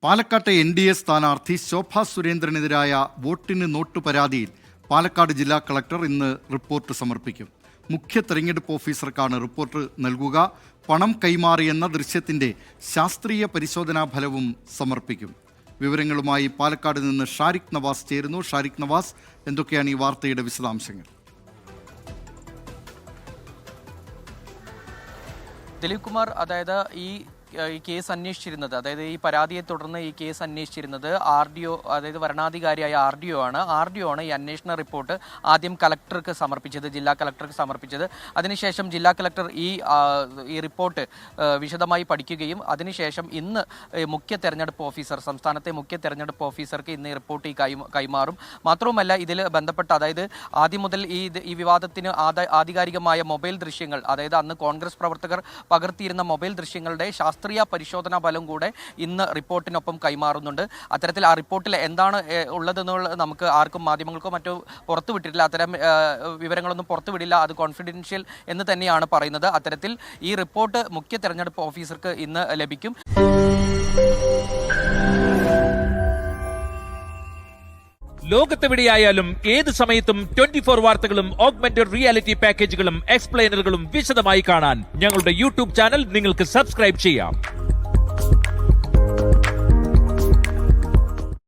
പാലക്കാട്ടെ NDA സ്ഥാനാർത്ഥി ശോഭാ സുരേന്ദ്രനെതിരായ വോട്ടിന് നോട്ട് പരാതിയിൽ പാലക്കാട് ജില്ലാ കളക്ടർ ഇന്ന് റിപ്പോർട്ട് സമർപ്പിക്കും. മുഖ്യ തെരഞ്ഞെടുപ്പ് ഓഫീസർക്കാണ് റിപ്പോർട്ട് നൽകുക. പണം കൈമാറിയെന്ന ദൃശ്യത്തിൻ്റെ ശാസ്ത്രീയ പരിശോധനാ ഫലവും സമർപ്പിക്കും. വിവരങ്ങളുമായി പാലക്കാട് നിന്ന് ഷാരിഖ് നവാസ് ചേരുന്നു. ഷാരിഖ് നവാസ്, എന്തൊക്കെയാണ് ഈ വാർത്തയുടെ വിശദാംശങ്ങൾ? ദിലീപ് കുമാർ, അതായത് ഈ കേസ് അന്വേഷിച്ചിരുന്നത്, അതായത് ഈ പരാതിയെ തുടർന്ന് ഈ കേസ് അന്വേഷിച്ചിരുന്നത് RDO, അതായത് വരണാധികാരിയായ RDO ആണ് ഈ അന്വേഷണ റിപ്പോർട്ട് ആദ്യം കളക്ടർക്ക് സമർപ്പിച്ചത്, ജില്ലാ കളക്ടർക്ക് സമർപ്പിച്ചത്. അതിനുശേഷം ജില്ലാ കളക്ടർ ഈ റിപ്പോർട്ട് വിശദമായി പഠിക്കുകയും അതിനുശേഷം ഇന്ന് മുഖ്യ തെരഞ്ഞെടുപ്പ് ഓഫീസർ, സംസ്ഥാനത്തെ മുഖ്യ തെരഞ്ഞെടുപ്പ് ഓഫീസർക്ക് ഇന്ന് ഈ റിപ്പോർട്ട് കൈമാറും. മാത്രവുമല്ല, ഇതിൽ ബന്ധപ്പെട്ട, അതായത് ആദ്യം മുതൽ ഈ വിവാദത്തിന് ആധികാരികമായ മൊബൈൽ ദൃശ്യങ്ങൾ, അതായത് അന്ന് കോൺഗ്രസ് പ്രവർത്തകർ പകർത്തിയിരുന്ന മൊബൈൽ ദൃശ്യങ്ങളുടെ ശാസ്ത്രീയ പരിശോധനാ ഫലം കൂടെ ഇന്ന് റിപ്പോർട്ടിനൊപ്പം കൈമാറുന്നുണ്ട്. അത്തരത്തിൽ ആ റിപ്പോർട്ടിൽ എന്താണ് ഉള്ളതെന്നുള്ളത് നമുക്ക് ആർക്കും, മാധ്യമങ്ങൾക്കോ മറ്റോ പുറത്തുവിട്ടിട്ടില്ല. അത്തരം വിവരങ്ങളൊന്നും പുറത്തുവിടില്ല, അത് കോൺഫിഡൻഷ്യൽ എന്ന് തന്നെയാണ് പറയുന്നത്. അത്തരത്തിൽ ഈ റിപ്പോർട്ട് മുഖ്യ തെരഞ്ഞെടുപ്പ് ഓഫീസർക്ക് ഇന്ന് ലഭിക്കും. ലോകത്തെവിടെയായാലും ഏത് സമയത്തും 24 വാർത്തകളും ഓഗ്മെന്റഡ് റിയാലിറ്റി പാക്കേജുകളും എക്സ്പ്ലെയിനറുകളും വിശദമായി കാണാൻ ഞങ്ങളുടെ YouTube ചാനൽ നിങ്ങൾക്ക് സബ്സ്ക്രൈബ് ചെയ്യാം.